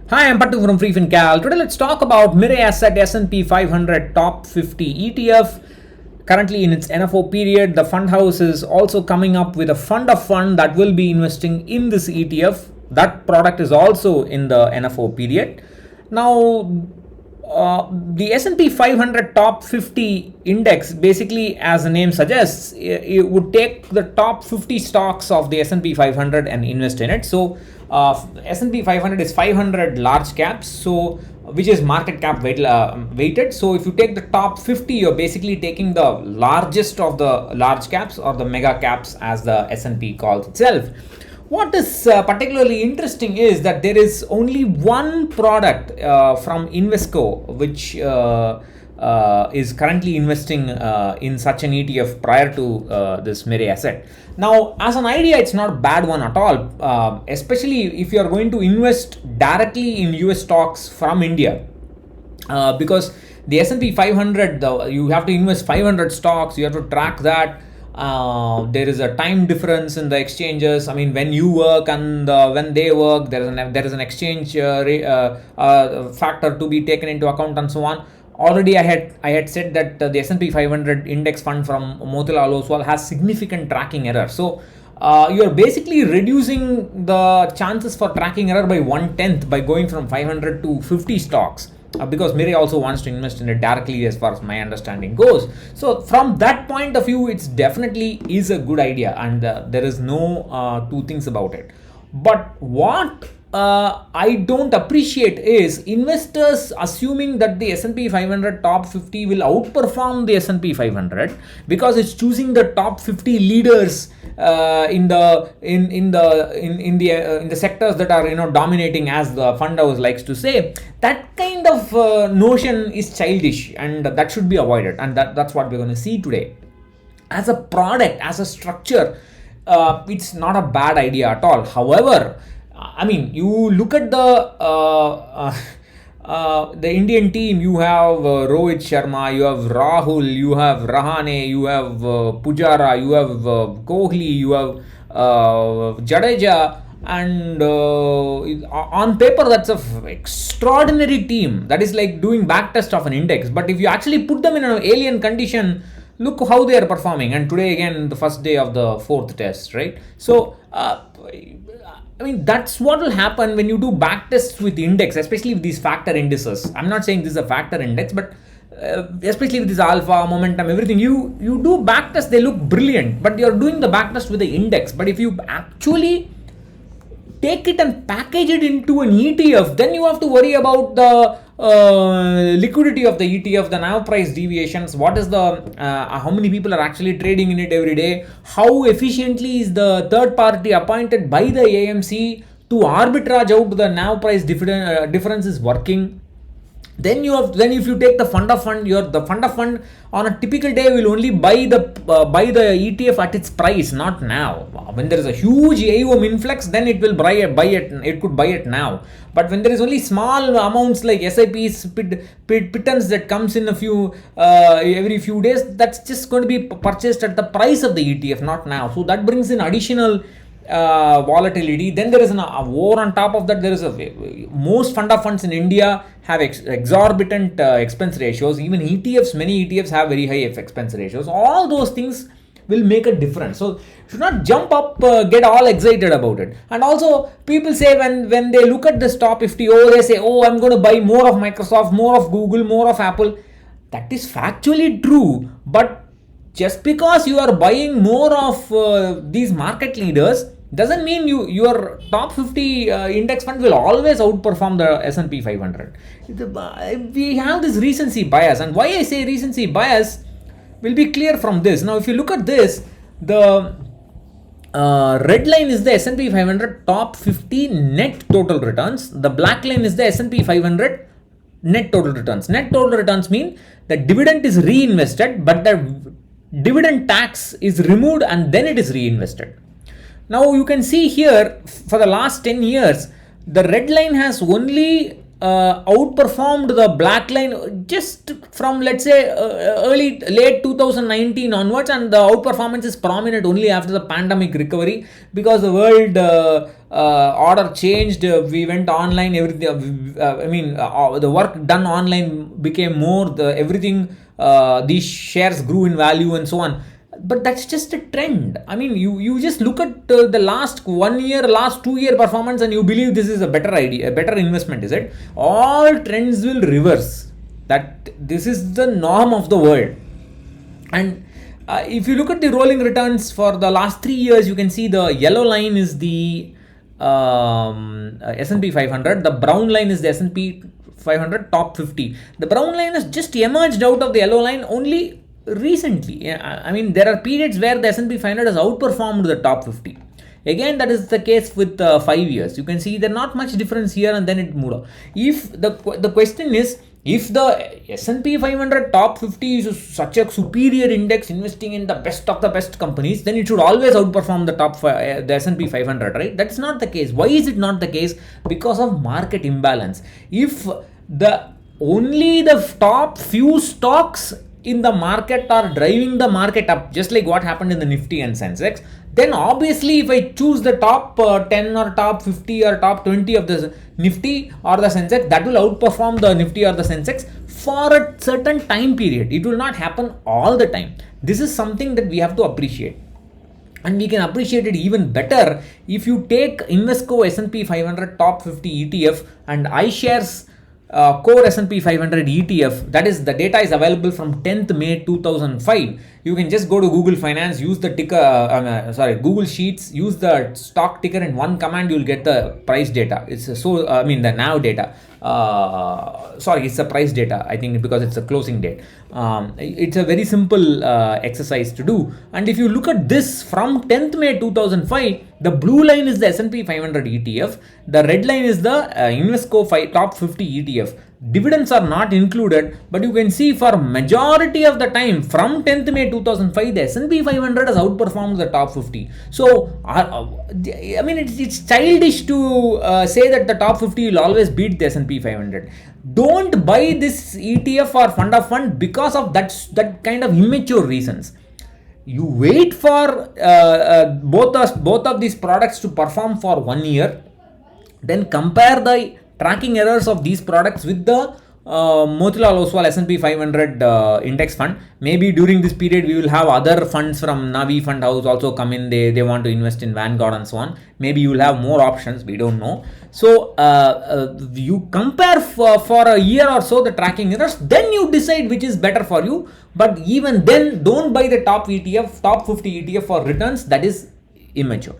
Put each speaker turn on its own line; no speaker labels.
Hi, I'm Pattu from freefincal. Today let's talk about Mirae Asset S&P 500 Top 50 ETF. Currently in its NFO period, the fund house is also coming up with a fund of fund that will be investing in this ETF. That product is also in the NFO period. Now, the S&P 500 top 50 index, basically as the name suggests, it would take the top 50 stocks of the S&P 500 and invest in it. So S&P 500 is 500 large caps, so which is market cap weighted. So if you take the top 50, you're basically taking the largest of the large caps, or the mega caps as the S&P calls itself. What is particularly interesting is that there is only one product from Invesco which is currently investing in such an ETF prior to this Mirae asset. Now, as an idea, it's not a bad one at all, especially if you are going to invest directly in US stocks from India, because the S&P 500, you have to invest 500 stocks, you have to track that. There is a time difference in the exchanges. I mean, when you work and when they work, there is an exchange factor to be taken into account, and so on. Already, I had said that the S&P 500 index fund from Motilal Oswal has significant tracking error. So you are basically reducing the chances for tracking error by 1/10 by going from 500 to 50 stocks. Because Mirae also wants to invest in it directly, as far as my understanding goes. So from that point of view, it's definitely is a good idea, and there is no two things about it. But what I don't appreciate is investors assuming that the S&P 500 top 50 will outperform the S&P 500 because it's choosing the top 50 leaders in the sectors that are dominating, as the fund house likes to say. That kind of notion is childish, and that should be avoided, and that's what we're going to see today. As a product, as a structure, it's not a bad idea at all. However, I mean, you look at the Indian team. You have Rohit Sharma, you have Rahul, you have Rahane, you have Pujara, you have Kohli, you have Jadeja, and on paper that's an extraordinary team. That is like doing backtest of an index. But if you actually put them in an alien condition, look how they are performing. And today again, the first day of the fourth test, right? So I mean, that's what will happen when you do backtests with index, especially with these factor indices. I'm not saying this is a factor index, but especially with this alpha, momentum, everything, you do backtest, they look brilliant, but you're doing the backtest with the index. But if you actually take it and package it into an ETF, then you have to worry about the liquidity of the ETF, the NAV price deviations, what is the how many people are actually trading in it every day, how efficiently is the third party appointed by the AMC to arbitrage out the NAV price difference is working. Then if you take the fund of fund, the fund of fund on a typical day will only buy the ETF at its price, not now. When there is a huge AUM influx, then it will buy it. It could buy it now. But when there is only small amounts like SIPs, pittance that comes in every few days, that's just going to be purchased at the price of the ETF, not now. So that brings in additional volatility. Then there is a war on top of that. There is most fund of funds in India have exorbitant expense ratios. Even ETFs, many ETFs have very high expense ratios. All those things will make a difference. So you should not jump up, get all excited about it. And also, people say when they look at this top 50, they say, I'm going to buy more of Microsoft, more of Google, more of Apple. That is factually true, but just because you are buying more of these market leaders doesn't mean your top 50 index fund will always outperform the S&P 500. We have this recency bias, and why I say recency bias will be clear from this. Now, if you look at this, the red line is the S&P 500 top 50 net total returns. The black line is the S&P 500 net total returns. Net total returns mean the dividend is reinvested, but the dividend tax is removed and then it is reinvested. Now you can see here, for the last 10 years, the red line has only outperformed the black line just from, let's say, late 2019 onwards, and the outperformance is prominent only after the pandemic recovery, because the world order changed. We went online, everything. The work done online became more. These shares grew in value and so on. But that's just a trend. I mean, you just look at the last 1 year, last 2 year performance, and you believe this is a better idea, a better investment, is it? All trends will reverse. That this is the norm of the world. And if you look at the rolling returns for the last 3 years, you can see the yellow line is the S&P 500. The brown line is the S&P 500 top 50. The brown line has just emerged out of the yellow line only recently. I mean, there are periods where the S&P 500 has outperformed the top 50. Again, that is the case with 5 years. You can see there's not much difference here, and then it moved up. If the question is, if the S&P 500 top 50 is such a superior index investing in the best of the best companies, then it should always outperform the S&P 500, right? That's not the case. Why is it not the case? Because of market imbalance. If only the top few stocks in the market are driving the market up, just like what happened in the Nifty and Sensex, then obviously if I choose the top 10 or top 50 or top 20 of the Nifty or the Sensex, that will outperform the Nifty or the Sensex for a certain time period. It will not happen all the time. This is something that we have to appreciate. And we can appreciate it even better if you take Invesco S&P 500 top 50 ETF and iShares core S&P 500 ETF. That is, the data is available from 10th May 2005. You can just go to Google Finance, use the Google Sheets, use the stock ticker, in one command you will get the price data. It's the NAV data. It's the price data, I think, because it's a closing date. It's a very simple exercise to do. And if you look at this from 10th May 2005, the blue line is the S&P 500 ETF. The red line is the Invesco top 50 ETF. Dividends are not included, but you can see for majority of the time from 10th May 2005, the S&P 500 has outperformed the top 50. So, it's childish to say that the top 50 will always beat the S&P 500. Don't buy this ETF or fund of fund because of that kind of immature reasons. You wait for both of these products to perform for 1 year, then compare the tracking errors of these products with the Motilal Oswal S&P 500 index fund. Maybe during this period we will have other funds from Navi Fund House also come in. They want to invest in Vanguard and so on. Maybe you will have more options. We don't know. So you compare for a year or so the tracking errors. Then you decide which is better for you. But even then, don't buy the top 50 ETF for returns. That is immature.